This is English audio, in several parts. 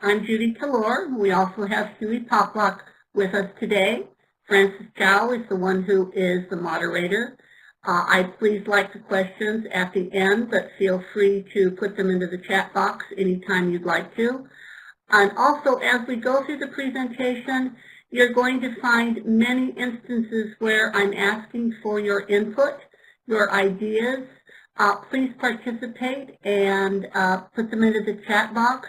I'm Judy Taylour. We also have Hewie Poplock with us today. Francis Chow is the one who is the moderator. I please like the questions at the end, but feel free to put them into the chat box anytime you'd like to. And also, as we go through the presentation, you're going to find many instances where I'm asking for your input, your ideas. Please participate and put them into the chat box.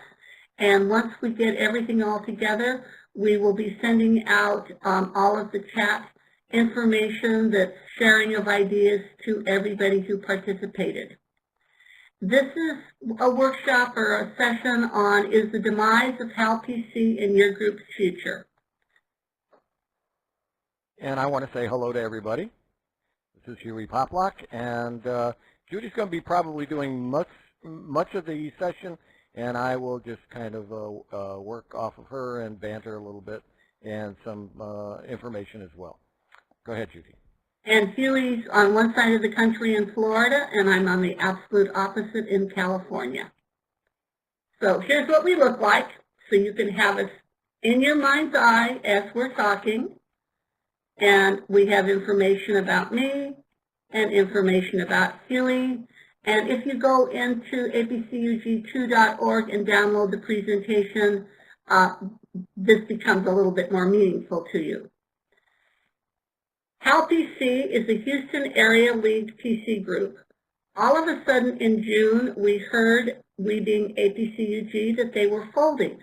And once we get everything all together, we will be sending out all of the chat information, that's sharing of ideas to everybody who participated. This is a workshop or a session on is the demise of HAL-PC in your group's future. And I want to say hello to everybody. This is Hewie Poplock, and Judy's going to be probably doing much of the session, and I will just kind of work off of her and banter a little bit and some information as well. Go ahead, Judy. And Hewie's on one side of the country in Florida, and I'm on the absolute opposite in California. So here's what we look like, so you can have us in your mind's eye as we're talking. And we have information about me and information about Hewie. And if you go into apcug2.org and download the presentation, this becomes a little bit more meaningful to you. HAL-PC is a Houston Area League PC group. All of a sudden in June, we heard, we being APCUG, that they were folding.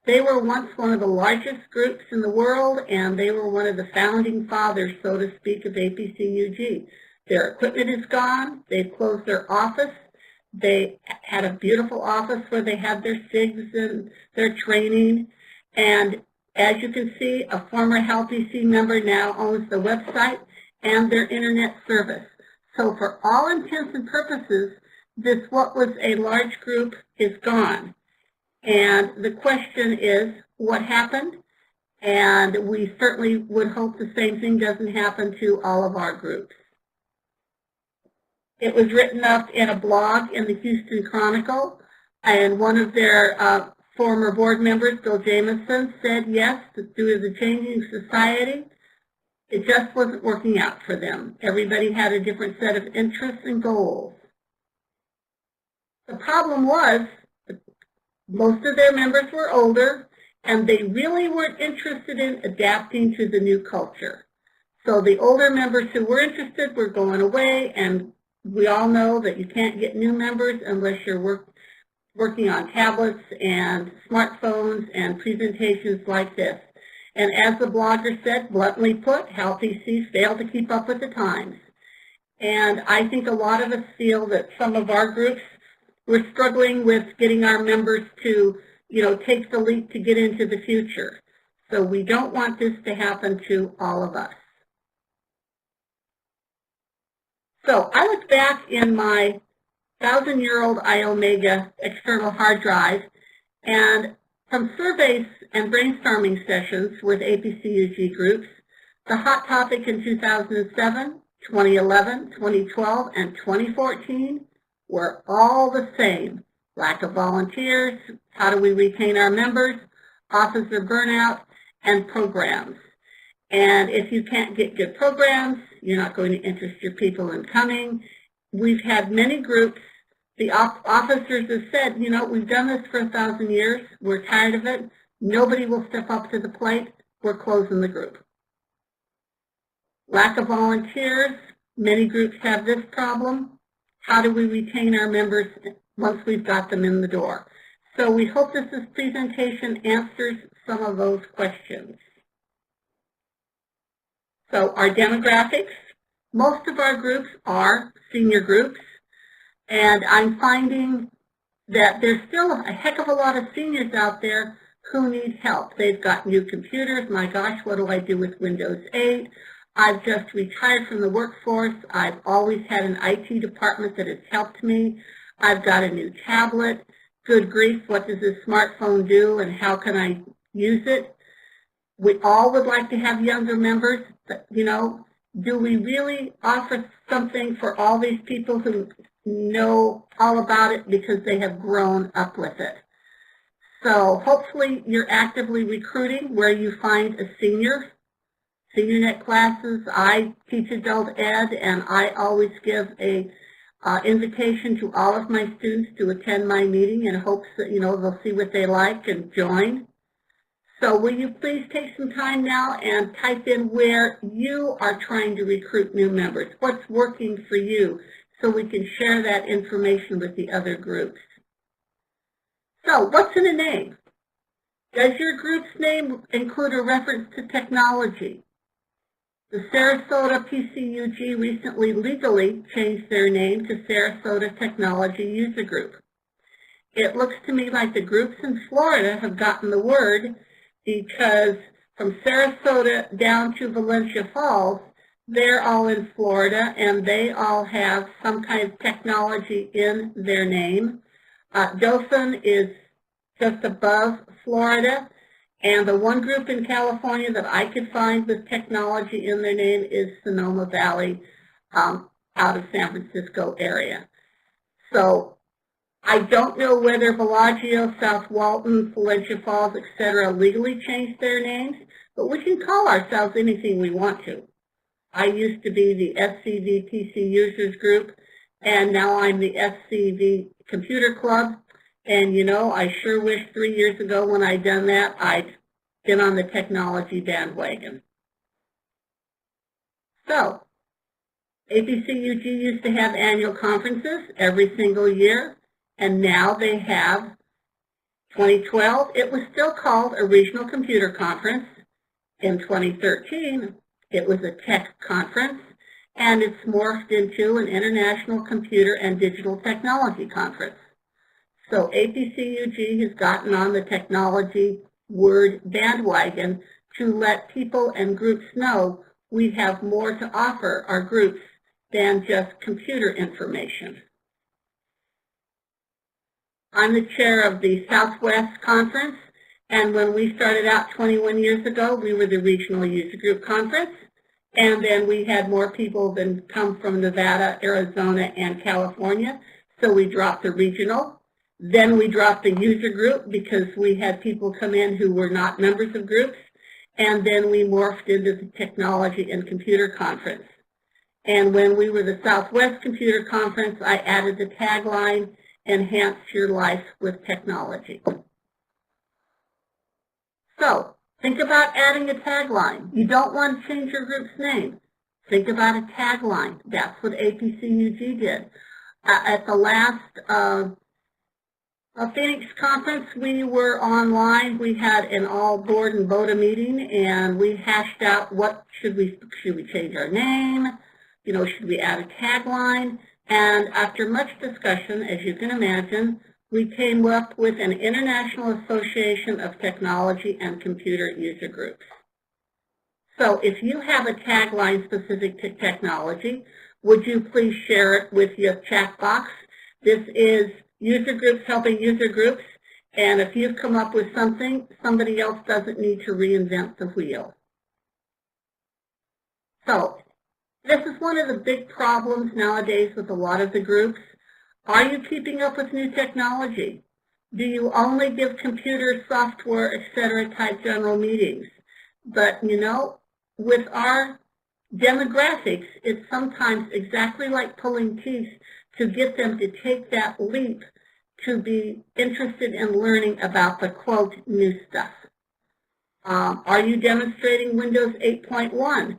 They were once one of the largest groups in the world, and they were one of the founding fathers, so to speak, of APCUG. Their equipment is gone. They've closed their office. They had a beautiful office where they had their SIGs and their training. And as you can see, a former HAL-PC member now owns the website and their internet service. So for all intents and purposes, this what was a large group is gone. And the question is, what happened? And we certainly would hope the same thing doesn't happen to all of our groups. It was written up in a blog in the Houston Chronicle, and one of their former board members, Bill Jamison, said yes, due to the changing society, it just wasn't working out for them. Everybody had a different set of interests and goals. The problem was most of their members were older, and they really weren't interested in adapting to the new culture. So the older members who were interested were going away, and we all know that you can't get new members unless you're working on tablets and smartphones and presentations like this. And as the blogger said, bluntly put, HAL-PC failed to keep up with the times. And I think a lot of us feel that some of our groups, we're struggling with getting our members to, take the leap to get into the future. So we don't want this to happen to all of us. So I look back in my 1,000-year-old iOmega external hard drive, and from surveys and brainstorming sessions with APCUG groups, the hot topic in 2007, 2011, 2012, and 2014 were all the same. Lack of volunteers, how do we retain our members, officer burnout, and programs. And if you can't get good programs, you're not going to interest your people in coming. We've had many groups. The officers have said, we've done this for 1,000 years. We're tired of it. Nobody will step up to the plate. We're closing the group. Lack of volunteers. Many groups have this problem. How do we retain our members once we've got them in the door? So we hope this presentation answers some of those questions. So our demographics, most of our groups are senior groups, and I'm finding that there's still a heck of a lot of seniors out there who need help. They've got new computers. My gosh, what do I do with Windows 8? I've just retired from the workforce. I've always had an IT department that has helped me. I've got a new tablet. Good grief, what does this smartphone do and how can I use it? We all would like to have younger members, but, do we really offer something for all these people who know all about it because they have grown up with it? So hopefully you're actively recruiting where you find a senior net classes. I teach adult ed, and I always give a invitation to all of my students to attend my meeting in hopes that, they'll see what they like and join. So will you please take some time now and type in where you are trying to recruit new members? What's working for you so we can share that information with the other groups. So what's in a name? Does your group's name include a reference to technology? The Sarasota PCUG recently legally changed their name to Sarasota Technology User Group. It looks to me like the groups in Florida have gotten the word, because from Sarasota down to Valencia Falls, they're all in Florida and they all have some kind of technology in their name. Dothan is just above Florida, and the one group in California that I could find with technology in their name is Sonoma Valley, out of San Francisco area. So I don't know whether Bellagio, South Walton, Valencia Falls, etc. legally changed their names, but we can call ourselves anything we want to. I used to be the SCV PC Users Group, and now I'm the SCV Computer Club. And I sure wish 3 years ago when I'd done that, I'd been on the technology bandwagon. So, APCUG used to have annual conferences every single year, and now they have 2012. It was still called a Regional Computer Conference. In 2013, it was a tech conference, and it's morphed into an International Computer and Digital Technology Conference. So APCUG has gotten on the technology word bandwagon to let people and groups know we have more to offer our groups than just computer information. I'm the chair of the Southwest Conference, and when we started out 21 years ago, we were the Regional User Group Conference, and then we had more people than come from Nevada, Arizona, and California, so we dropped the regional. Then we dropped the user group because we had people come in who were not members of groups, and then we morphed into the Technology and Computer Conference. And when we were the Southwest Computer Conference, I added the tagline, "Enhance your life with technology." So, think about adding a tagline. You don't want to change your group's name. Think about a tagline. That's what APCUG did. At the last Phoenix conference, we were online. We had an all board and VOTA meeting, and we hashed out what should we change our name, should we add a tagline, and after much discussion, as you can imagine, we came up with an International Association of Technology and Computer User Groups. So if you have a tagline specific to technology, would you please share it with your chat box? This is user groups helping user groups, and if you've come up with something, somebody else doesn't need to reinvent the wheel. So this is one of the big problems nowadays with a lot of the groups. Are you keeping up with new technology? Do you only give computer, software, etc. type general meetings? But with our demographics, it's sometimes exactly like pulling teeth to get them to take that leap to be interested in learning about the, quote, new stuff. Are you demonstrating Windows 8.1?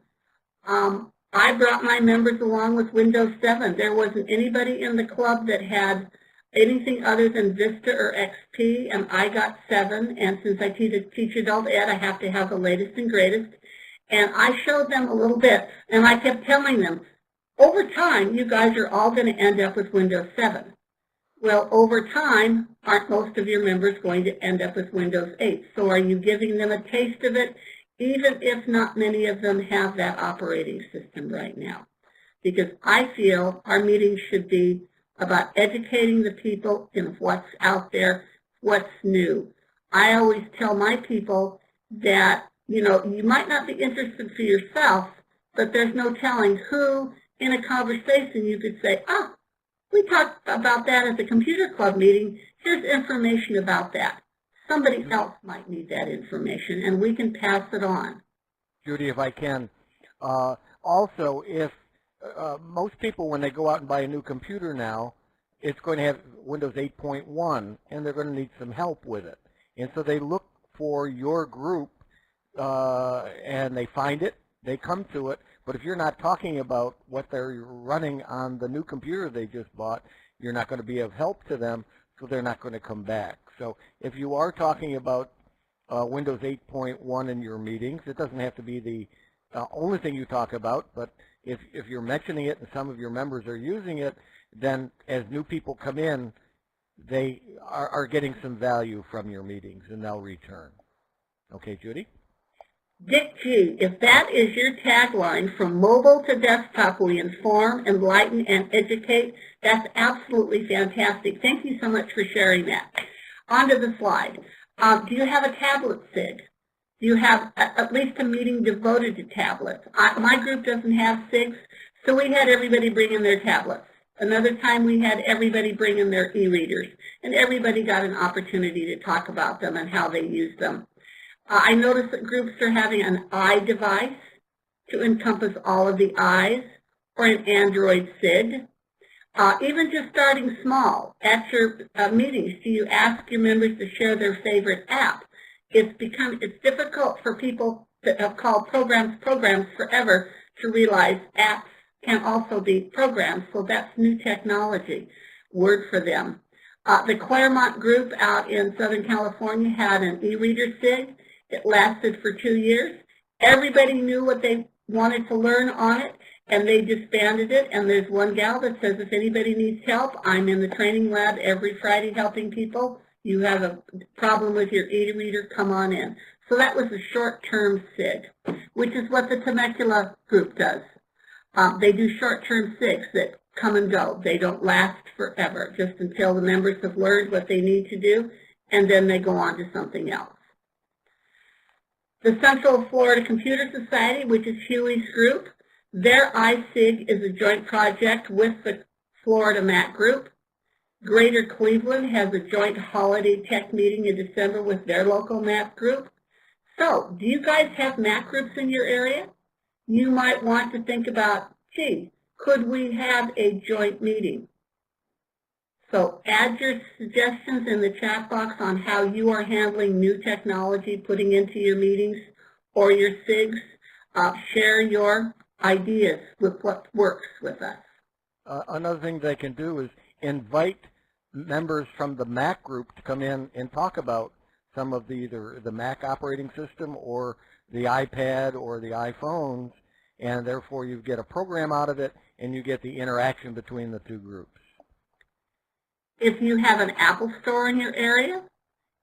I brought my members along with Windows 7. There wasn't anybody in the club that had anything other than Vista or XP, and I got 7, and since I teach adult ed, I have to have the latest and greatest. And I showed them a little bit, and I kept telling them, over time, you guys are all going to end up with Windows 7. Well, over time, aren't most of your members going to end up with Windows 8? So are you giving them a taste of it, even if not many of them have that operating system right now? Because I feel our meetings should be about educating the people in what's out there, what's new. I always tell my people that, you might not be interested for yourself, but there's no telling who in a conversation you could say, we talked about that at the computer club meeting. Here's information about that. somebody else might need that information, and we can pass it on. Judy, if I can, also, if most people, when they go out and buy a new computer now, it's going to have Windows 8.1, and they're going to need some help with it. And so they look for your group, and they find it, they come to it, but if you're not talking about what they're running on the new computer they just bought, you're not going to be of help to them, so they're not going to come back. So if you are talking about Windows 8.1 in your meetings, it doesn't have to be the only thing you talk about, but if you're mentioning it and some of your members are using it, then as new people come in, they are getting some value from your meetings, and they'll return. Okay, Judy? Dick G, if that is your tagline, from mobile to desktop, we inform, enlighten, and educate, that's absolutely fantastic. Thank you so much for sharing that. On to the slide. Do you have a tablet SIG? Do you have at least a meeting devoted to tablets? My group doesn't have SIGs, so we had everybody bring in their tablets. Another time we had everybody bring in their e-readers, and everybody got an opportunity to talk about them and how they use them. I noticed that groups are having an iDevice to encompass all of the I's, or an Android SIG. Even just starting small, at your meetings, do you ask your members to share their favorite app? It's difficult for people that have called programs forever to realize apps can also be programs, so that's new technology, word for them. The Claremont group out in Southern California had an e-reader SIG. It lasted for 2 years. Everybody knew what they wanted to learn on it, and they disbanded it. And there's one gal that says, if anybody needs help, I'm in the training lab every Friday helping people. You have a problem with your e-reader, come on in. So that was a short-term SIG, which is what the Temecula group does. They do short-term SIGs that come and go. They don't last forever, just until the members have learned what they need to do, and then they go on to something else. The Central Florida Computer Society, which is Hewie's group, their iSIG is a joint project with the Florida MAC group. Greater Cleveland has a joint holiday tech meeting in December with their local MAC group. So, do you guys have MAC groups in your area? You might want to think about, gee, could we have a joint meeting? So add your suggestions in the chat box on how you are handling new technology, putting into your meetings or your SIGs. Share your ideas with what works with us. Another thing they can do is invite members from the Mac group to come in and talk about some of either the Mac operating system or the iPad or the iPhones, and therefore you get a program out of it and you get the interaction between the two groups. If you have an Apple store in your area,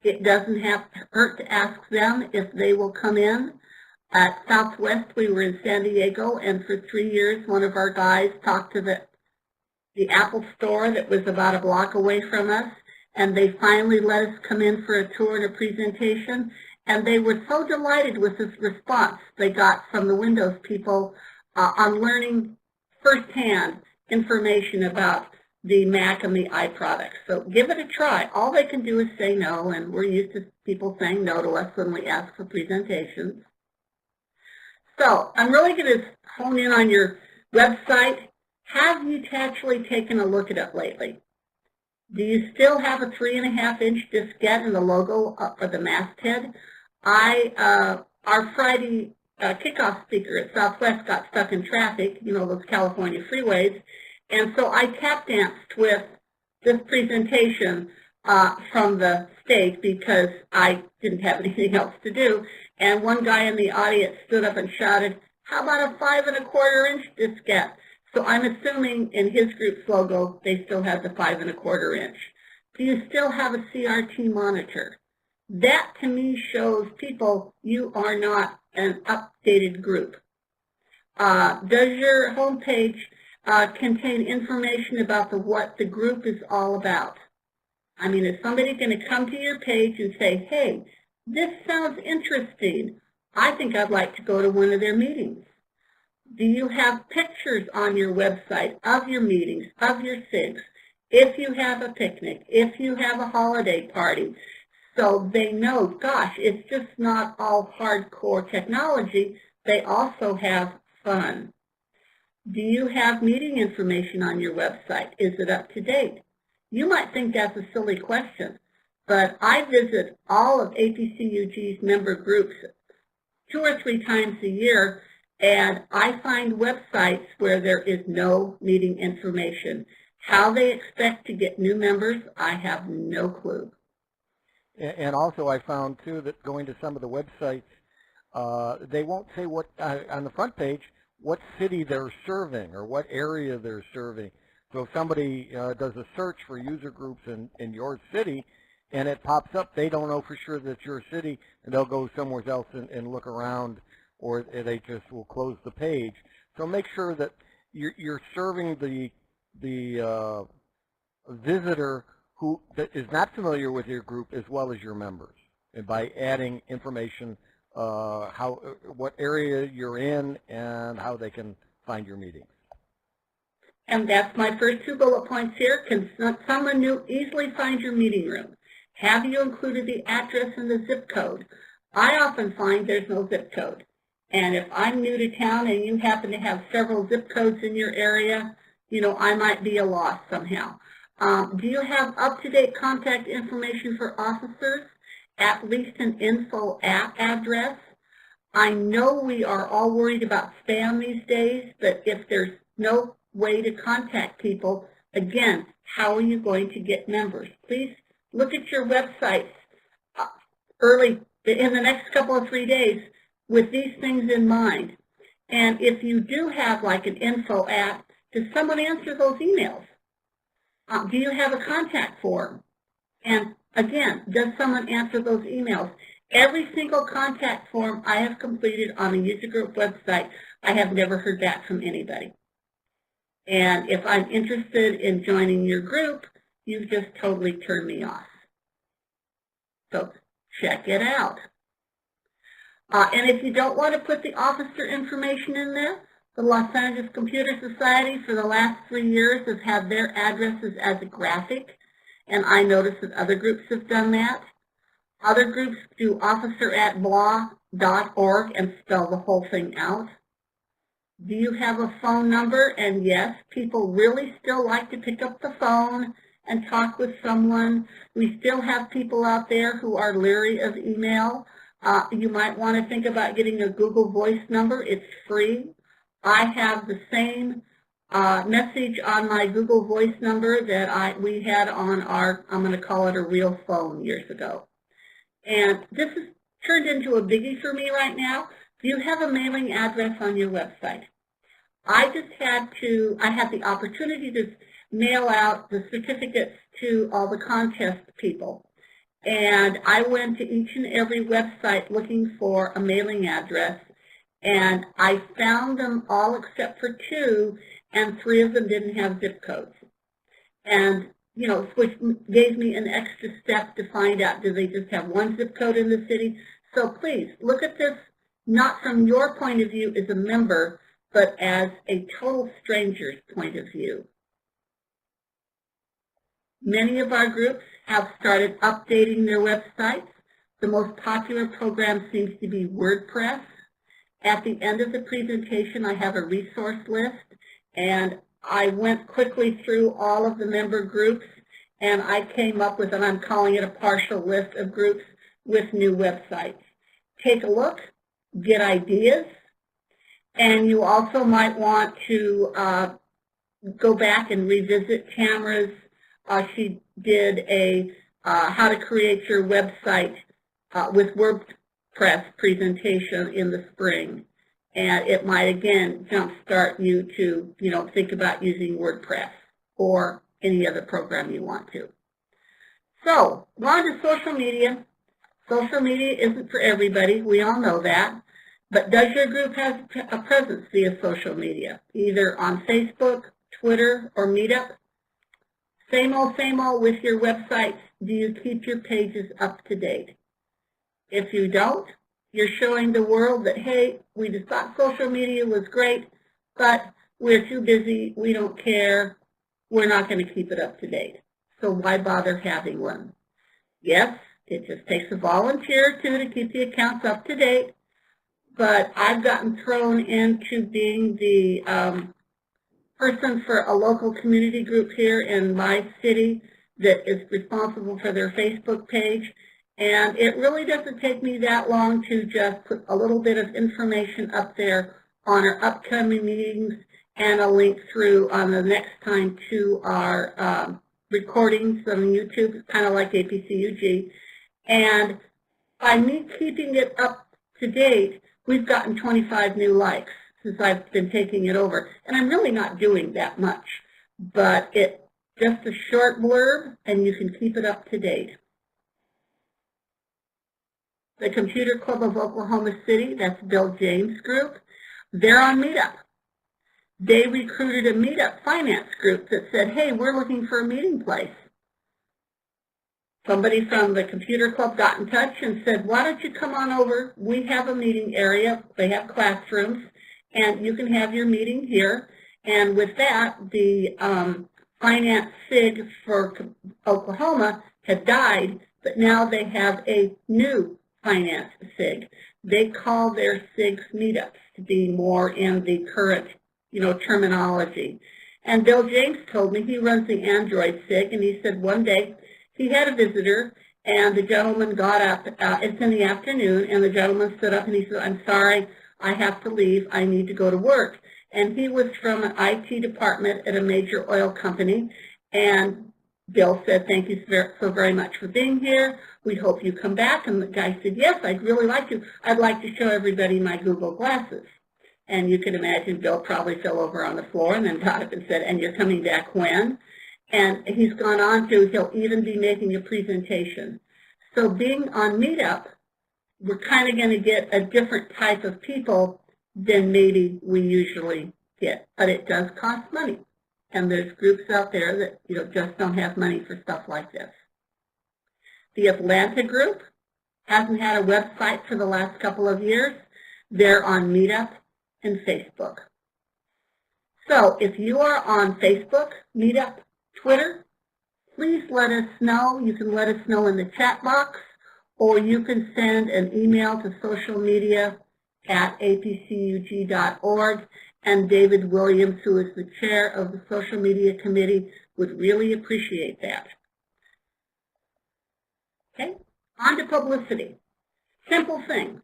it doesn't have to hurt to ask them if they will come in. At Southwest, we were in San Diego, and for 3 years, one of our guys talked to the Apple store that was about a block away from us, and they finally let us come in for a tour and a presentation, and they were so delighted with this response they got from the Windows people on learning firsthand information about the Mac and the iProducts. So give it a try. All they can do is say no, and we're used to people saying no to us when we ask for presentations. So I'm really going to hone in on your website. Have you actually taken a look at it lately? Do you still have a 3.5-inch diskette in the logo or the masthead? Our Friday kickoff speaker at Southwest got stuck in traffic, you know, those California freeways, and so I tap danced with this presentation from the stage because I didn't have anything else to do. And one guy in the audience stood up and shouted, "How about a 5.25-inch diskette?" So I'm assuming in his group's logo, they still have the 5.25-inch. Do you still have a CRT monitor? That to me shows people you are not an updated group. Does your homepage contain information about what the group is all about? I mean, is somebody going to come to your page and say, hey, this sounds interesting. I think I'd like to go to one of their meetings. Do you have pictures on your website of your meetings, of your SIGs? If you have a picnic, if you have a holiday party, So they know, gosh, it's just not all hardcore technology. They also have fun. Do you have meeting information on your website? Is it up to date? You might think that's a silly question, but I visit all of APCUG's member groups 2 or 3 times a year, and I find websites where there is no meeting information. How they expect to get new members, I have no clue. And also I found, too, that going to some of the websites, they won't say what on the front page what city they're serving or what area they're serving. So if somebody does a search for user groups in your city and it pops up, they don't know for sure that it's your city, and they'll go somewhere else and look around, or they just will close the page. So make sure that you're serving the visitor who that is not familiar with your group as well as your members, and by adding information, what area you're in and how they can find your meetings. And that's my first 2 bullet points here. Can someone new easily find your meeting room? Have you included the address and the zip code? I often find there's no zip code. And if I'm new to town and you happen to have several zip codes in your area, you know, I might be a loss somehow. Do you have up-to-date contact information for officers? At least an info address? I know we are all worried about spam these days, but if there's no way to contact people, again, how are you going to get members? Please look at your websites early in the next couple of 3 days with these things in mind. And if you do have like an info app, does someone answer those emails? Do you have a contact form? And again, does someone answer those emails? Every single contact form I have completed on a user group website, I have never heard back from anybody. And if I'm interested in joining your group, you've just totally turned me off. So check it out. And if you don't want to put the officer information in there, the Los Angeles Computer Society for the last 3 years has had their addresses as a graphic, and I noticed that other groups have done that. Other groups do officer@blah.org and spell the whole thing out. Do you have a phone number? And yes, people really still like to pick up the phone and talk with someone. We still have people out there who are leery of email. You might want to think about getting a Google Voice number. It's free. I have the same message on my Google Voice number that we had on our, I'm going to call it a real phone years ago. And this has turned into a biggie for me right now. Do you have a mailing address on your website? I had the opportunity to mail out the certificates to all the contest people. And I went to each and every website looking for a mailing address, and I found them all except for 2, and 3 of them didn't have zip codes. And, you know, which gave me an extra step to find out, do they just have 1 zip code in the city? So please, look at this not from your point of view as a member, but as a total stranger's point of view. Many of our groups have started updating their websites. The most popular program seems to be WordPress. At the end of the presentation, I have a resource list, and I went quickly through all of the member groups, and I came up with, and I'm calling it a partial list of groups with new websites. Take a look, get ideas, and you also might want to go back and revisit Tamara's. She did a how to create your website with WordPress presentation in the spring, and it might again jumpstart you to think about using WordPress or any other program you want to. So, on to social media. Social media isn't for everybody. We all know that. But does your group have a presence via social media, either on Facebook, Twitter, or Meetup? Same old with your websites. Do you keep your pages up to date? If you don't, you're showing the world that, hey, we just thought social media was great, but we're too busy, we don't care, we're not going to keep it up to date. So why bother having one? Yes, It just takes a volunteer or two to keep the accounts up to date. But I've gotten thrown into being the person for a local community group here in my city that is responsible for their Facebook page. And it really doesn't take me that long to just put a little bit of information up there on our upcoming meetings and a link through on the next time to our recordings on YouTube, kind of like APCUG. And by me keeping it up to date, we've gotten 25 new likes since I've been taking it over. And I'm really not doing that much, but it's just a short blurb, and you can keep it up to date. The Computer Club of Oklahoma City, that's Bill James' group, they're on Meetup. They recruited a Meetup finance group that said, hey, we're looking for a meeting place. Somebody from the Computer Club got in touch and said, why don't you come on over? We have a meeting area. They have classrooms, and you can have your meeting here. And with that, the finance SIG for Oklahoma had died, but now they have a new finance SIG. They call their SIGs meetups to be more in the current, terminology. And Bill James told me he runs the Android SIG, and he said one day he had a visitor, and the gentleman got up, it's in the afternoon, and the gentleman stood up and he said, I'm sorry, I have to leave, I need to go to work. And he was from an IT department at a major oil company, and Bill said, thank you so very much for being here. We hope you come back. And the guy said, yes, I'd really like to. I'd like to show everybody my Google glasses. And you can imagine Bill probably fell over on the floor and then got up and said, and you're coming back when? And he's gone on to, he'll even be making a presentation. So being on Meetup, we're kind of going to get a different type of people than maybe we usually get. But it does cost money. And there's groups out there that just don't have money for stuff like this. The Atlanta group hasn't had a website for the last couple of years. They're on Meetup and Facebook. So if you are on Facebook, Meetup, Twitter, please let us know. You can let us know in the chat box, or you can send an email to socialmedia@apcug.org. And David Williams, who is the chair of the social media committee, would really appreciate that. Okay, on to publicity. Simple thing.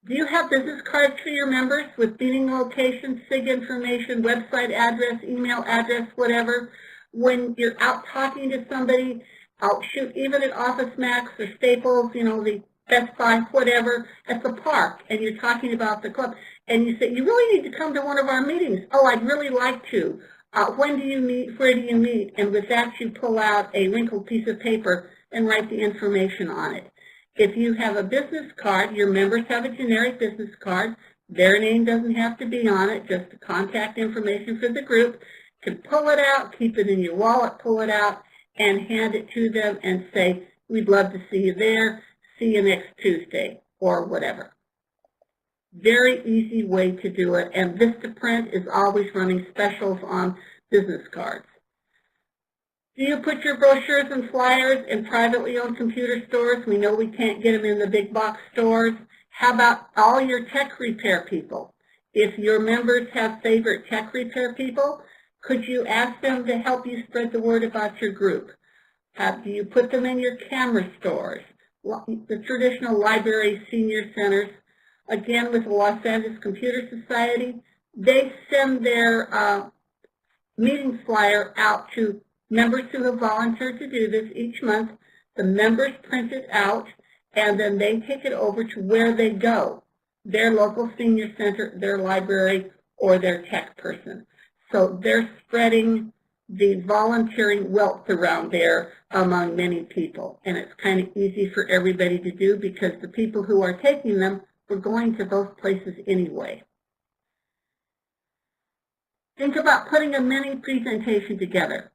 Do you have business cards for your members with meeting location, SIG information, website address, email address, whatever? When you're out talking to somebody, shoot, even at Office Max or Staples, the Best Buy, whatever, at the park, and you're talking about the club, and you say, you really need to come to one of our meetings. Oh, I'd really like to. When do you meet? Where do you meet? And with that, you pull out a wrinkled piece of paper and write the information on it. If you have a business card, your members have a generic business card. Their name doesn't have to be on it, just the contact information for the group. You can pull it out, keep it in your wallet, pull it out, and hand it to them and say, we'd love to see you there. See you next Tuesday, or whatever. Very easy way to do it, and Vistaprint is always running specials on business cards. Do you put your brochures and flyers in privately owned computer stores? We know we can't get them in the big box stores. How about all your tech repair people? If your members have favorite tech repair people, could you ask them to help you spread the word about your group? Do you put them in your camera stores? The traditional library senior centers, again with the Los Angeles Computer Society, they send their meeting flyer out to members who have volunteered to do this each month. The members print it out, and then they take it over to where they go, their local senior center, their library, or their tech person. So they're spreading the volunteering wealth around there among many people. And it's kind of easy for everybody to do because the people who are taking them were going to those places anyway. Think about putting a mini presentation together.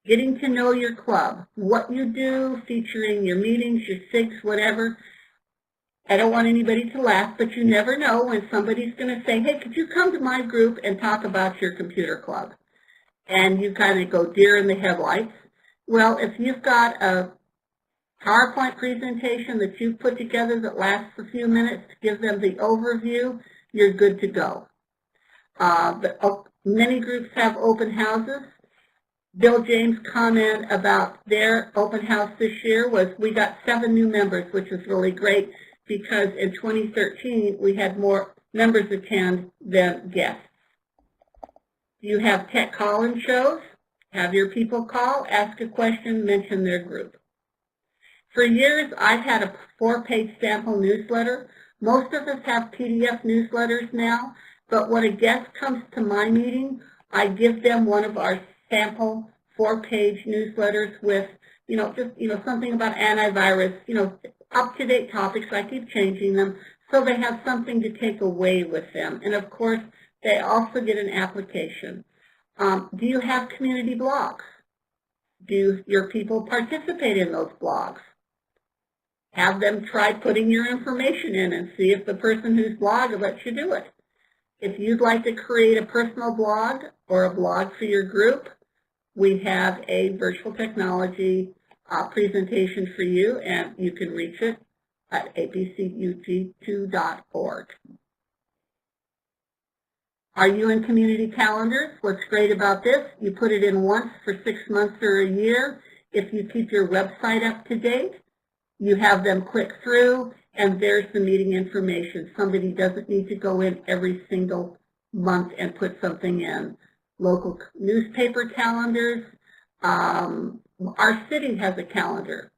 Getting to know your club, what you do, featuring your meetings, your SIGs, whatever. I don't want anybody to laugh, but you never know when somebody's going to say, hey, could you come to my group and talk about your computer club? And you kind of go deer in the headlights. Well, if you've got a PowerPoint presentation that you've put together that lasts a few minutes to give them the overview, you're good to go. Many groups have open houses. Bill James' comment about their open house this year was we got 7 new members, which is really great because in 2013 we had more members attend than guests. You have tech call-in shows. Have your people call, ask a question, mention their group. For years, I've had a 4-page sample newsletter. Most of us have PDF newsletters now, but when a guest comes to my meeting, I give them one of our sample 4-page newsletters with, something about antivirus, up-to-date topics. I keep changing them so they have something to take away with them. And of course, they also get an application. Do you have community blogs? Do your people participate in those blogs? Have them try putting your information in and see if the person whose blog lets you do it. If you'd like to create a personal blog or a blog for your group, we have a virtual technology presentation for you, and you can reach it at apcug2.org. Are you in community calendars? What's great about this, you put it in once for 6 months or a year. If you keep your website up to date, you have them click through, and there's the meeting information. Somebody doesn't need to go in every single month and put something in. Local newspaper calendars. Our city has a calendar.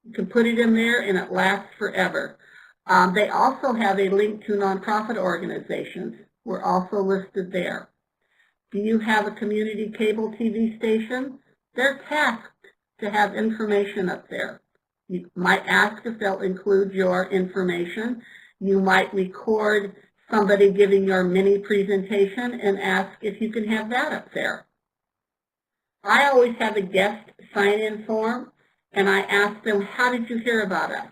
You can put it in there, and it lasts forever. They also have a link to nonprofit organizations. We're also listed there. Do you have a community cable TV station? They're tasked to have information up there. You might ask if they'll include your information. You might record somebody giving your mini presentation and ask if you can have that up there. I always have a guest sign-in form, and I ask them, how did you hear about us?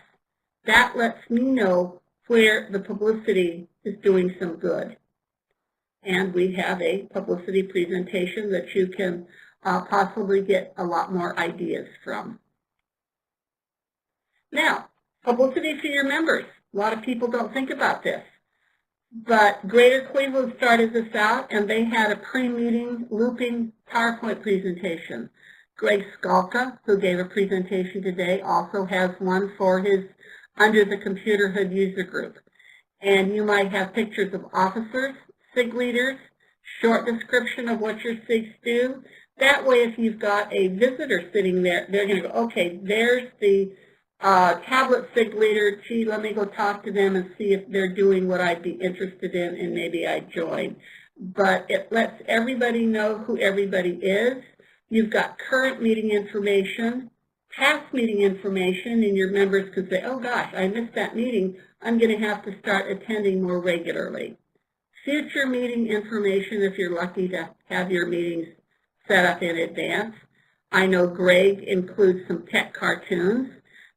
That lets me know where the publicity is doing some good. And we have a publicity presentation that you can possibly get a lot more ideas from. Now, publicity for your members. A lot of people don't think about this. But Greater Cleveland started this out, and they had a pre-meeting looping PowerPoint presentation. Greg Skalka, who gave a presentation today, also has one for his Under the Computer Hood user group. And you might have pictures of officers, SIG leaders, short description of what your SIGs do. That way, if you've got a visitor sitting there, they're going to go, okay, there's the tablet SIG leader. Gee, let me go talk to them and see if they're doing what I'd be interested in, and maybe I'd join. But it lets everybody know who everybody is. You've got current meeting information, past meeting information, and your members can say, oh gosh, I missed that meeting. I'm going to have to start attending more regularly. Future meeting information, if you're lucky to have your meetings set up in advance. I know Greg includes some tech cartoons,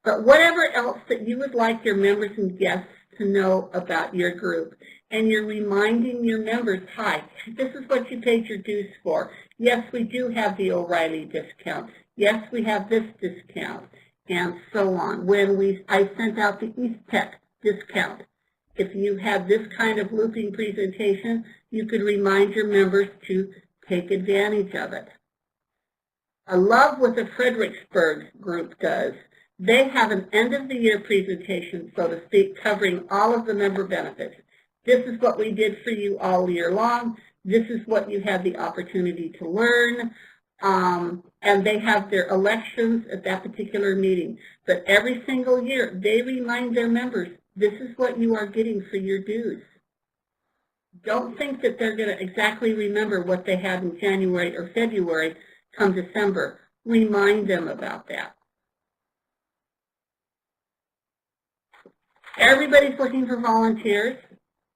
but whatever else that you would like your members and guests to know about your group. And you're reminding your members, hi, this is what you paid your dues for. Yes, we do have the O'Reilly discount. Yes, we have this discount, and so on. When I sent out the East Tech discount, if you have this kind of looping presentation, you could remind your members to take advantage of it. I love what the Fredericksburg group does. They have an end-of-the-year presentation, so to speak, covering all of the member benefits. This is what we did for you all year long. This is what you had the opportunity to learn. And they have their elections at that particular meeting. But every single year, they remind their members, this is what you are getting for your dues. Don't think that they're going to exactly remember what they had in January or February come December. Remind them about that. Everybody's looking for volunteers.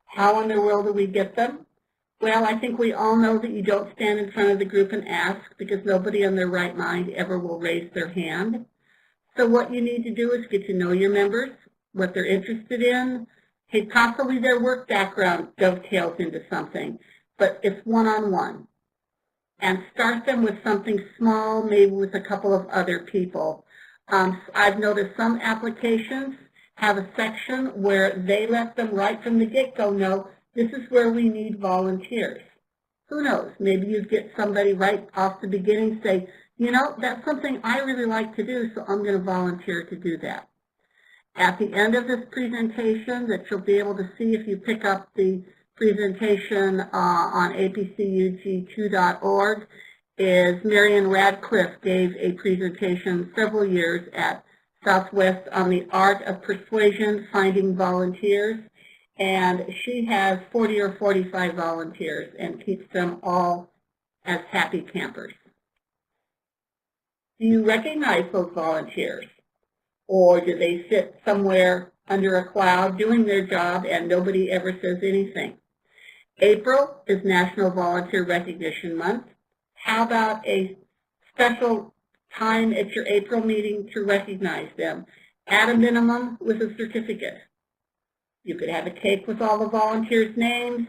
How in the world do we get them? Well, I think we all know that you don't stand in front of the group and ask, because nobody in their right mind ever will raise their hand. So what you need to do is get to know your members, what they're interested in. Hey, possibly their work background dovetails into something, but it's one-on-one. And start them with something small, maybe with a couple of other people. I've noticed some applications have a section where they let them right from the get-go know this is where we need volunteers. Who knows? Maybe you get somebody right off the beginning say, you know, that's something I really like to do, so I'm going to volunteer to do that. At the end of this presentation that you'll be able to see if you pick up the presentation on apcug2.org is Marian Radcliffe gave a presentation several years at Southwest on the art of persuasion, finding volunteers, and she has 40 or 45 volunteers and keeps them all as happy campers. Do you recognize those volunteers? Or do they sit somewhere under a cloud doing their job and nobody ever says anything? April is National Volunteer Recognition Month. How about a special time at your April meeting to recognize them? At a minimum, with a certificate. You could have a cake with all the volunteers' names,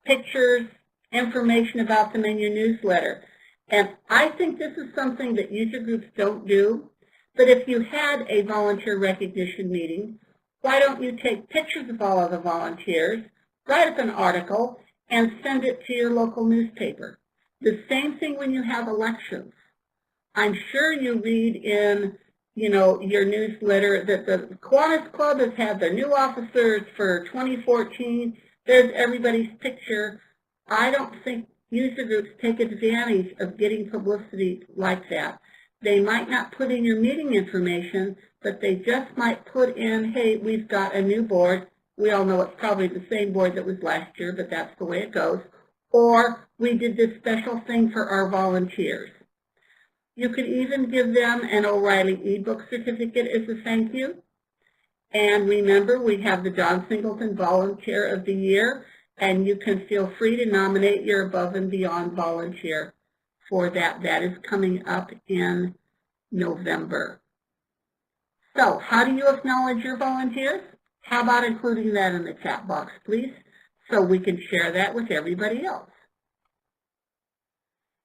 pictures, information about them in your newsletter. And I think this is something that user groups don't do. But if you had a volunteer recognition meeting, why don't you take pictures of all of the volunteers, write up an article, and send it to your local newspaper? The same thing when you have elections. I'm sure you read in, your newsletter that the Kiwanis Club has had their new officers for 2014. There's everybody's picture. I don't think user groups take advantage of getting publicity like that. They might not put in your meeting information, but they just might put in, hey, we've got a new board. We all know it's probably the same board that was last year, but that's the way it goes. Or we did this special thing for our volunteers. You could even give them an O'Reilly ebook certificate as a thank you. And remember, we have the John Singleton Volunteer of the Year, and you can feel free to nominate your above and beyond volunteer for that. That is coming up in November. So how do you acknowledge your volunteers? How about including that in the chat box, please, so we can share that with everybody else?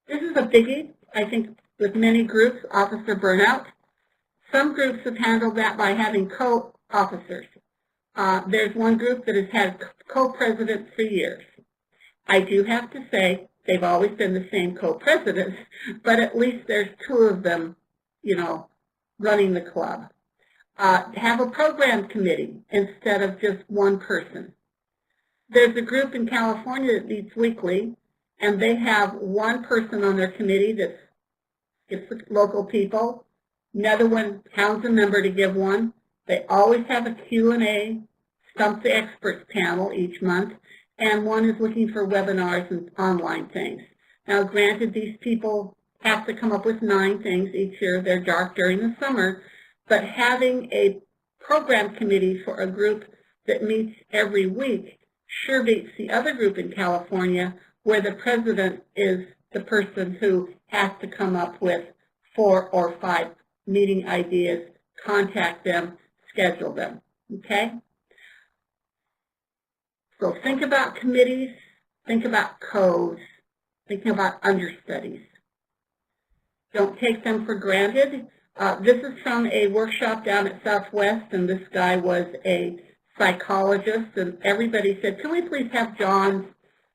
This is a biggie, I think, with many groups, officer burnout. Some groups have handled that by having co-officers. There's one group that has had co-presidents for years. I do have to say, they've always been the same co-presidents, but at least there's two of them, running the club. Have a program committee instead of just one person. There's a group in California that meets weekly, and they have one person on their committee that's it's the local people. Another one counts a member to give one. They always have a Q&A, Stump the Experts panel each month, and one is looking for webinars and online things. Now, granted, these people have to come up with 9 things each year. They're dark during the summer, but having a program committee for a group that meets every week sure beats the other group in California where the president is the person who has to come up with 4 or 5 meeting ideas, contact them, schedule them, okay? So think about committees, think about codes, think about understudies. Don't take them for granted. This is from a workshop down at Southwest, and this guy was a psychologist, and everybody said, can we please have John's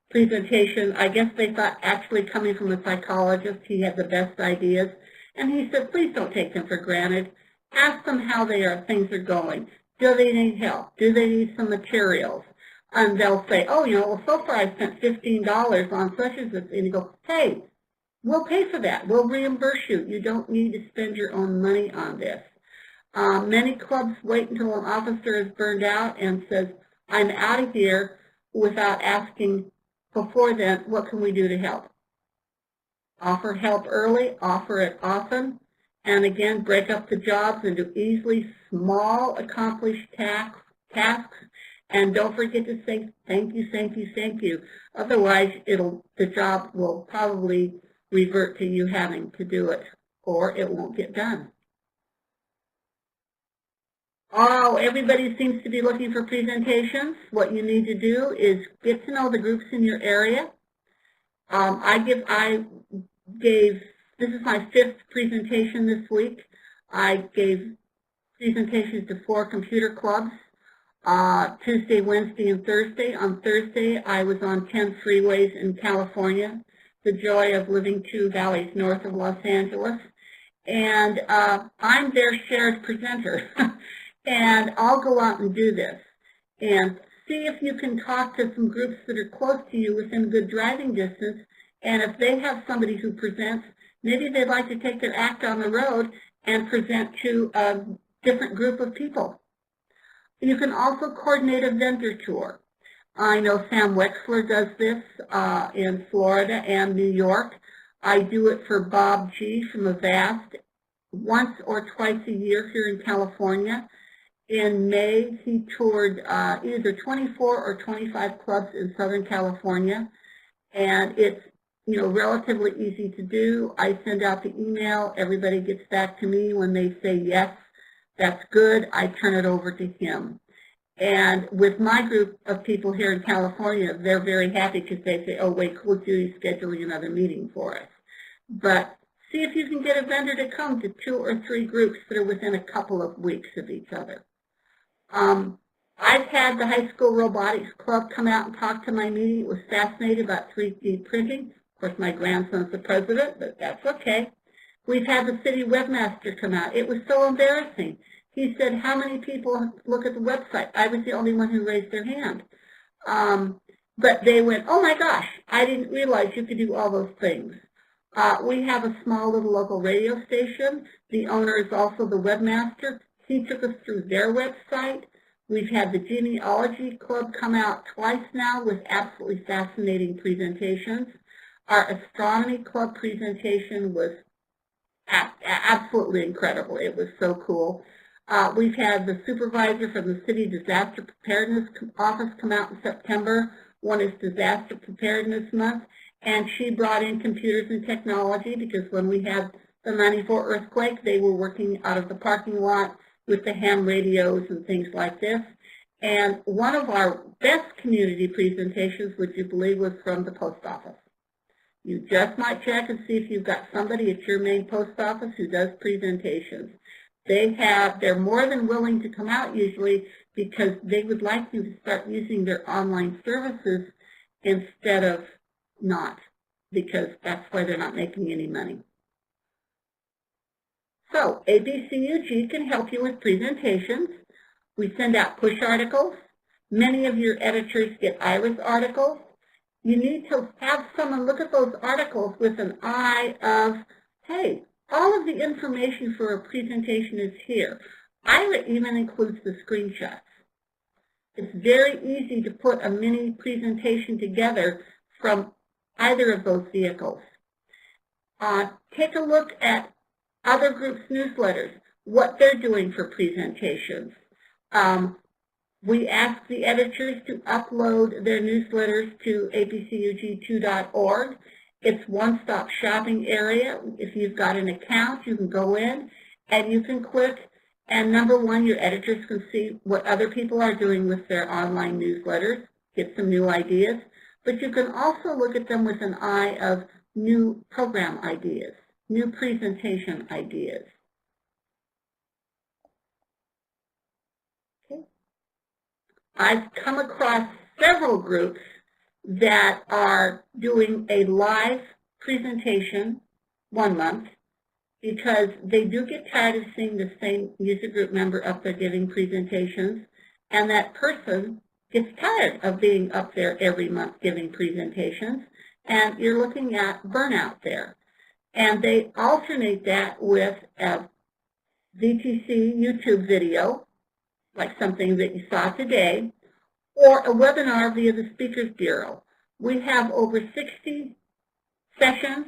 presentation? I guess they thought actually coming from a psychologist, he had the best ideas. And he said, please don't take them for granted. Ask them how things are going. Do they need help? Do they need some materials? And they'll say, oh, well, so far I spent $15 on such as this. And you go, hey, we'll pay for that. We'll reimburse you. You don't need to spend your own money on this. Many clubs wait until an officer is burned out and says, I'm out of here, without asking before then, what can we do to help? Offer help early, offer it often, and again, break up the jobs into easily small accomplished tasks, and don't forget to say thank you, thank you, thank you. Otherwise, the job will probably revert to you having to do it, or it won't get done. Oh, everybody seems to be looking for presentations. What you need to do is get to know the groups in your area. This is my 5th presentation this week. I gave presentations to 4 computer clubs, Tuesday, Wednesday, and Thursday. On Thursday, I was on 10 freeways in California, the joy of living 2 valleys north of Los Angeles. And I'm their shared presenter. And I'll go out and do this. And see if you can talk to some groups that are close to you within good driving distance. And if they have somebody who presents, maybe they'd like to take their act on the road and present to a different group of people. You can also coordinate a vendor tour. I know Sam Wexler does this in Florida and New York. I do it for Bob G. from Avast once or twice a year here in California. In May, he toured either 24 or 25 clubs in Southern California, and it's relatively easy to do. I send out the email. Everybody gets back to me when they say yes, that's good. I turn it over to him. And with my group of people here in California, they're very happy because they say, oh, wait, cool, Judy's scheduling another meeting for us. But see if you can get a vendor to come to 2 or 3 groups that are within a couple of weeks of each other. I've had the High School Robotics Club come out and talk to my meeting. It was fascinating about 3D printing. Of course, my grandson's the president, but that's okay. We've had the city webmaster come out. It was so embarrassing. He said, how many people look at the website? I was the only one who raised their hand. But they went, oh my gosh, I didn't realize you could do all those things. We have a small little local radio station. The owner is also the webmaster. He took us through their website. We've had the Genealogy Club come out twice now with absolutely fascinating presentations. Our Astronomy Club presentation was absolutely incredible. It was so cool. We've had the supervisor from the City Disaster Preparedness Office come out in September. One is Disaster Preparedness Month, and she brought in computers and technology because when we had the 94 earthquake, they were working out of the parking lot with the ham radios and things like this. And one of our best community presentations, would you believe, was from the post office. You just might check and see if you've got somebody at your main post office who does presentations. They're more than willing to come out usually because they would like you to start using their online services instead of not, because that's why they're not making any money. So APCUG can help you with presentations. We send out push articles. Many of your editors get IRIS articles. You need to have someone look at those articles with an eye of, hey, all of the information for a presentation is here. IRA even includes the screenshots. It's very easy to put a mini presentation together from either of those vehicles. Take a look at other groups' newsletters, what they're doing for presentations. We ask the editors to upload their newsletters to apcug2.org. It's one-stop shopping area. If you've got an account, you can go in and you can click, and number one, your editors can see what other people are doing with their online newsletters, get some new ideas, but you can also look at them with an eye of new program ideas, new presentation ideas. Okay. I've come across several groups that are doing a live presentation 1 month because they do get tired of seeing the same user group member up there giving presentations, and that person gets tired of being up there every month giving presentations, and you're looking at burnout there. And they alternate that with a VTC YouTube video, like something that you saw today, or a webinar via the Speakers Bureau. We have over 60 sessions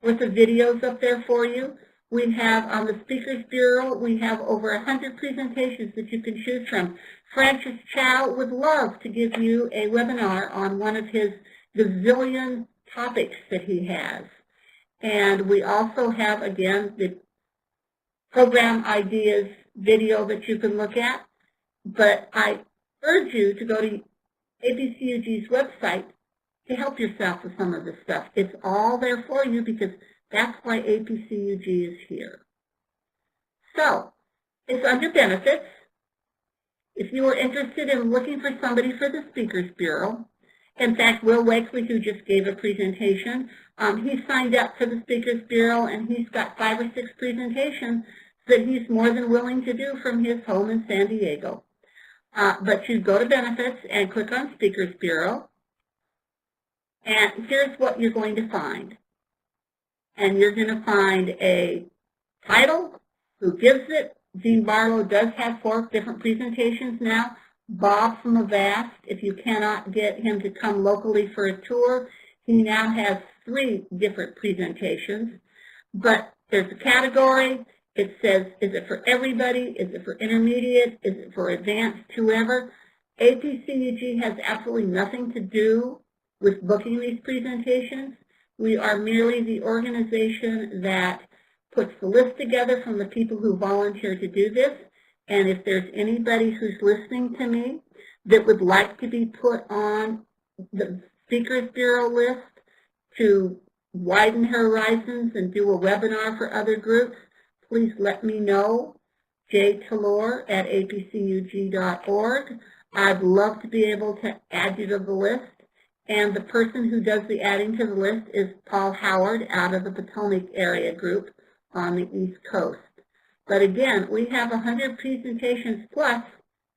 with the videos up there for you. We have on the Speakers Bureau, we have over 100 presentations that you can choose from. Francis Chow would love to give you a webinar on one of his gazillion topics that he has. And we also have, again, the program ideas video that you can look at. But I urge you to go to APCUG's website to help yourself with some of this stuff. It's all there for you because that's why APCUG is here. So, it's under benefits. If you are interested in looking for somebody for the Speakers Bureau, in fact, Will Wakely, who just gave a presentation, he signed up for the Speakers Bureau, and he's got 5 or 6 presentations that he's more than willing to do from his home in San Diego. But you go to benefits and click on Speakers Bureau, and here's what you're going to find. And you're going to find a title, who gives it. Dean Barlow does have 4 different presentations now. Bob from Avast, if you cannot get him to come locally for a tour, he now has 3 different presentations. But there's a category. It says, is it for everybody? Is it for intermediate? Is it for advanced? Whoever. APCUG has absolutely nothing to do with booking these presentations. We are merely the organization that puts the list together from the people who volunteer to do this. And if there's anybody who's listening to me that would like to be put on the Speakers Bureau list to widen horizons and do a webinar for other groups, please let me know. jtaylor@apcug.org. I'd love to be able to add you to the list. And the person who does the adding to the list is Paul Howard out of the Potomac area group on the East Coast. But again, we have 100 presentations plus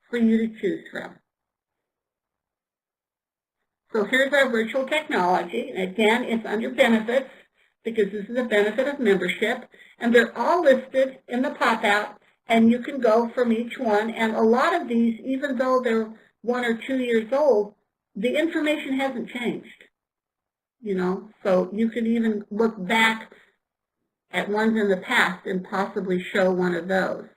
for you to choose from. So here's our virtual technology. Again, it's under benefits because this is a benefit of membership. And they're all listed in the pop-out, and you can go from each one. And a lot of these, even though they're 1 or 2 years old, the information hasn't changed. You know, so you can even look back at ones in the past and possibly show one of those.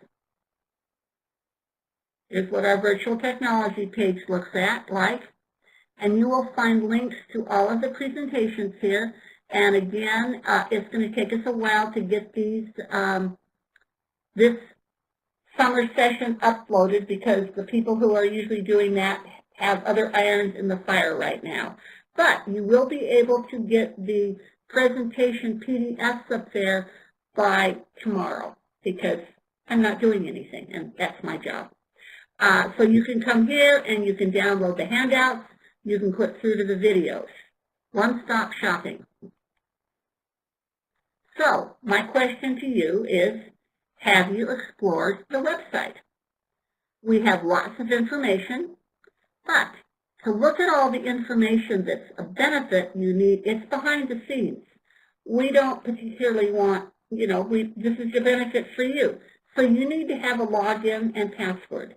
Here's what our virtual technology page looks like. And you will find links to all of the presentations here. And again, it's going to take us a while to get these this summer session uploaded because the people who are usually doing that have other irons in the fire right now. But you will be able to get the presentation PDFs up there by tomorrow because I'm not doing anything, and that's my job. So you can come here and you can download the handouts. You can click through to the videos. One-stop shopping. So my question to you is, have you explored the website? We have lots of information, but to look at all the information that's a benefit you need, it's behind the scenes. We don't particularly want, you know, this is a benefit for you. So you need to have a login and password.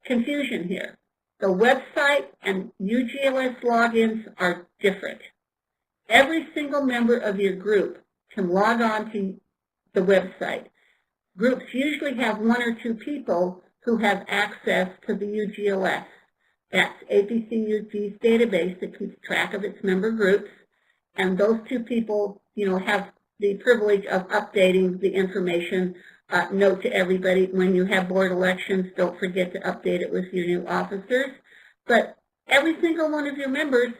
Confusion here. The website and UGLS logins are different. Every single member of your group can log on to the website. Groups usually have 1 or 2 people who have access to the UGLS. That's APCUG's database that keeps track of its member groups. And those 2 people, you know, have the privilege of updating the information. Note to everybody, when you have board elections, don't forget to update it with your new officers. But every single one of your members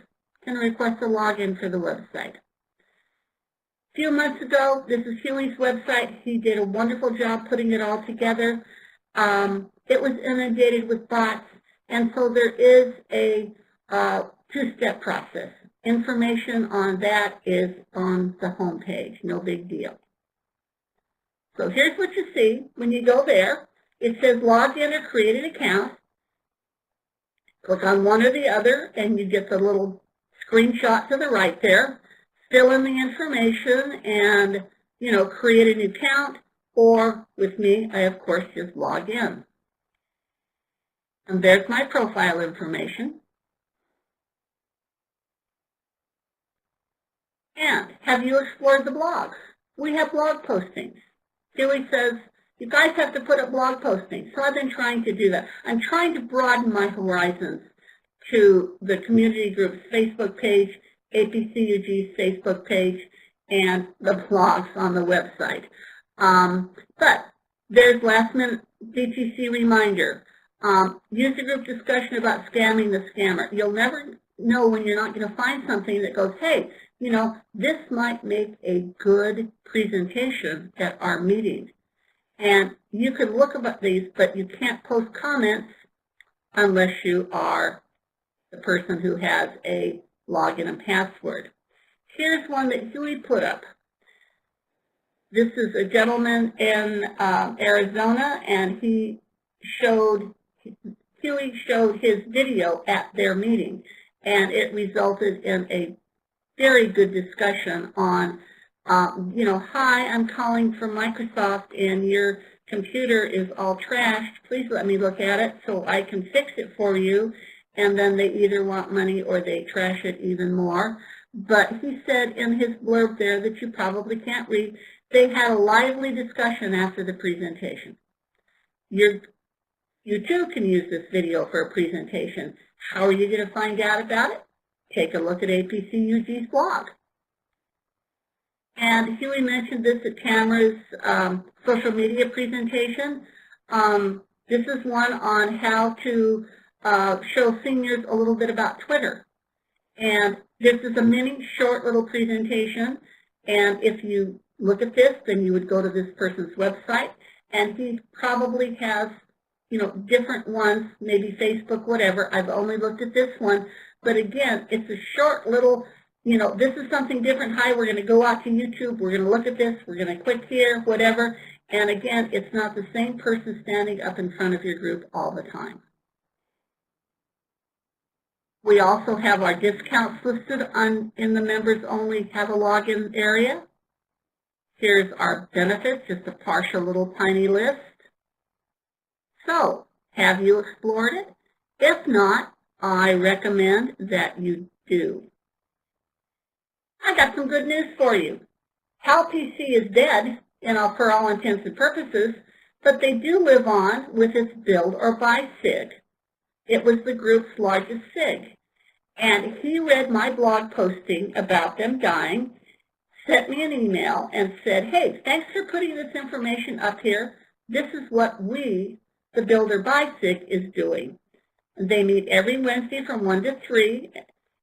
can request a login for the website. A few months ago, this is Hewie's website. He did a wonderful job putting it all together. It was inundated with bots, and so there is a 2-step process. Information on that is on the home page, no big deal. So here's what you see when you go there. It says log in or create an account. Click on one or the other, and you get the little screenshot to the right there. Fill in the information and, you know, create a new account. Or with me, I, of course, just log in. And there's my profile information. And have you explored the blogs? We have blog postings. Hewie says, you guys have to put up blog postings. So I've been trying to do that. I'm trying to broaden my horizons to the community group's Facebook page, APCUG's Facebook page, and the blogs on the website. But there's last-minute VTC reminder. User group discussion about scamming the scammer. You'll never know when you're not going to find something that goes, hey, you know, this might make a good presentation at our meeting. And you can look at these, but you can't post comments unless you are the person who has a login and password. Here's one that Hewie put up. This is a gentleman in Arizona, and Hewie showed his video at their meeting, and it resulted in a very good discussion on, hi, I'm calling from Microsoft, and your computer is all trashed. Please let me look at it so I can fix it for you. And then they either want money or they trash it even more. But he said in his blurb there that you probably can't read, they had a lively discussion after the presentation. You too can use this video for a presentation. How are you going to find out about it? Take a look at APCUG's blog. And Hewie mentioned this at Tamara's social media presentation. This is one on how to show seniors a little bit about Twitter. And this is a mini short little presentation. And if you look at this, then you would go to this person's website. And he probably has, different ones, maybe Facebook, whatever. I've only looked at this one. But again, it's a short little, this is something different. Hi, we're going to go out to YouTube. We're going to look at this. We're going to click here, whatever. And again, it's not the same person standing up in front of your group all the time. We also have our discounts listed in the members only have a login area. Here's our benefits, just a partial little tiny list. So, have you explored it? If not, I recommend that you do. I got some good news for you. HAL-PC is dead, for all intents and purposes, but they do live on with its build or buy SIG. It was the group's largest SIG. And he read my blog posting about them dying, sent me an email, and said, hey, thanks for putting this information up here. This is what we, the build or buy SIG, is doing. They meet every Wednesday from 1 to 3,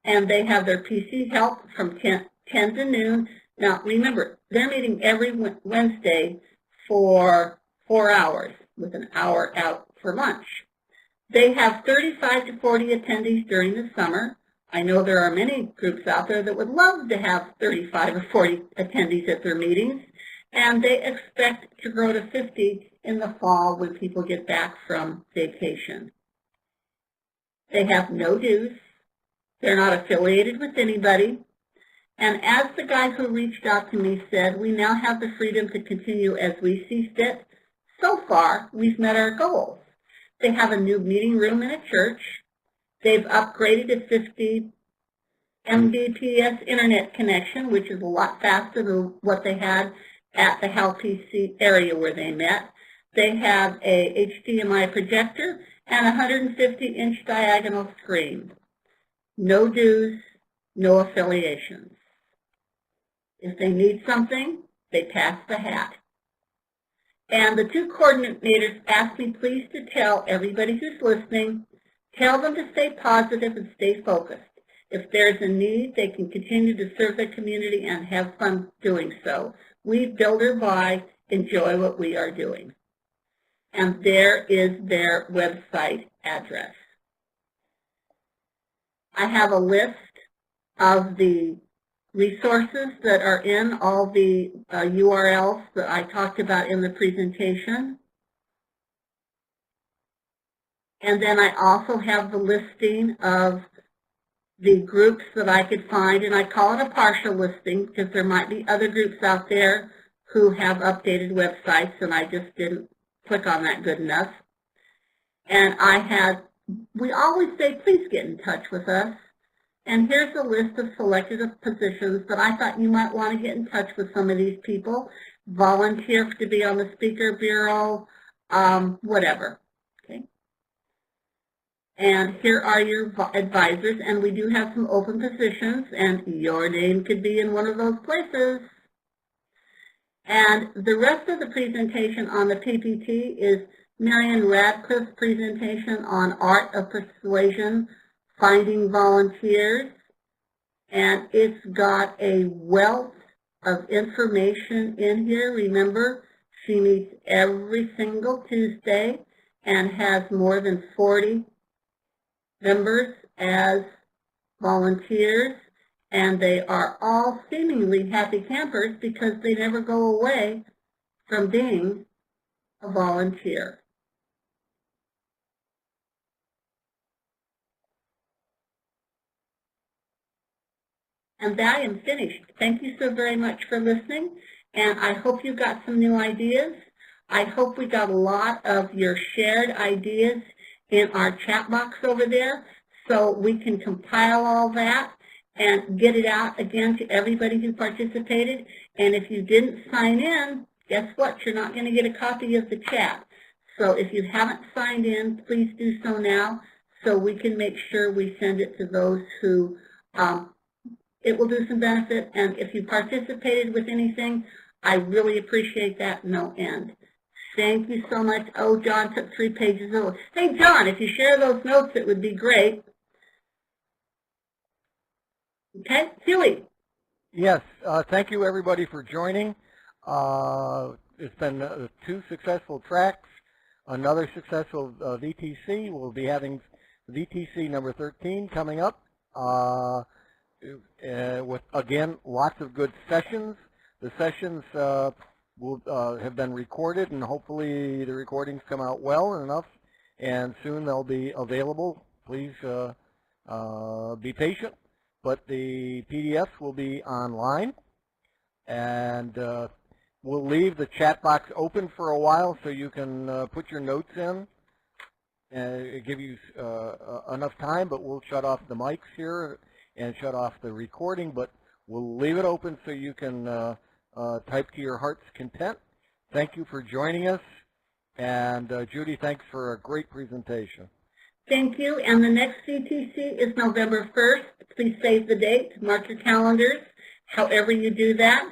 and they have their PC help from 10 to noon. Now, remember, they're meeting every Wednesday for 4 hours, with an hour out for lunch. They have 35 to 40 attendees during the summer. I know there are many groups out there that would love to have 35 or 40 attendees at their meetings, and they expect to grow to 50 in the fall when people get back from vacation. They have no dues. They're not affiliated with anybody. And as the guy who reached out to me said, we now have the freedom to continue as we see fit. So far, we've met our goals. They have a new meeting room in a church. They've upgraded to 50 Mbps internet connection, which is a lot faster than what they had at the HAL-PC area where they met. They have a HDMI projector and a 150-inch diagonal screen. No dues, no affiliations. If they need something, they pass the hat. And the two coordinators asked me please to tell everybody who's listening, tell them to stay positive and stay focused. If there's a need, they can continue to serve their community and have fun doing so. We build or buy, enjoy what we are doing. And there is their website address. I have a list of the resources that are in all the URLs that I talked about in the presentation. And then I also have the listing of the groups that I could find, and I call it a partial listing because there might be other groups out there who have updated websites, and I just didn't click on that good enough. And we always say, please get in touch with us. And here's a list of selected positions that I thought you might want to get in touch with some of these people, volunteer to be on the speaker bureau, whatever. Okay. And here are your advisors, and we do have some open positions, and your name could be in one of those places. And the rest of the presentation on the PPT is Marian Radcliffe's presentation on Art of Persuasion, Finding Volunteers, and it's got a wealth of information in here. Remember, She meets every single Tuesday and has more than 40 members as volunteers, and they are all seemingly happy campers because they never go away from being a volunteer. And I am finished. Thank you so very much for listening, and I hope you got some new ideas. I hope we got a lot of your shared ideas in our chat box over there, so we can compile all that and get it out again to everybody who participated. And if you didn't sign in, guess what? You're not going to get a copy of the chat. So if you haven't signed in, please do so now so we can make sure we send it to those who it will do some benefit. And if you participated with anything, I really appreciate that no end. Thank you so much. Oh, John took 3 pages over. Hey, John, if you share those notes, it would be great. Okay, Hewie. Yes, thank you everybody for joining. It's been 2 successful tracks, another successful VTC. We'll be having VTC number 13 coming up with, again, lots of good sessions. The sessions will have been recorded, and hopefully the recordings come out well enough, and soon they'll be available. Please be patient. But the PDFs will be online, and we'll leave the chat box open for a while so you can put your notes in and give you enough time, but we'll shut off the mics here and shut off the recording, but we'll leave it open so you can type to your heart's content. Thank you for joining us, and Judy, thanks for a great presentation. Thank you. And the next VTC is November 1st. Please save the date. Mark your calendars. However you do that,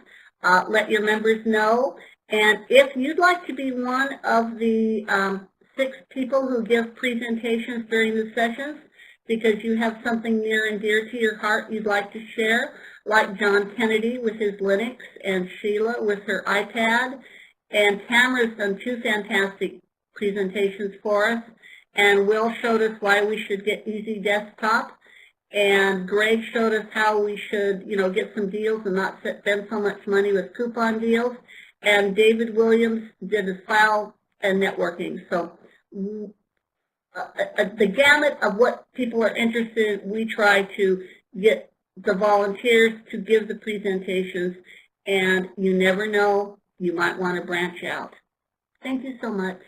let your members know. And if you'd like to be one of the 6 people who give presentations during the sessions because you have something near and dear to your heart you'd like to share, like John Kennedy with his Linux and Sheila with her iPad, and Tamara's done 2 fantastic presentations for us. And Will showed us why we should get Easy Desktop, and Greg showed us how we should, get some deals and not spend so much money with coupon deals, and David Williams did the file and networking. So the gamut of what people are interested in, we try to get the volunteers to give the presentations, and you never know, you might want to branch out. Thank you so much.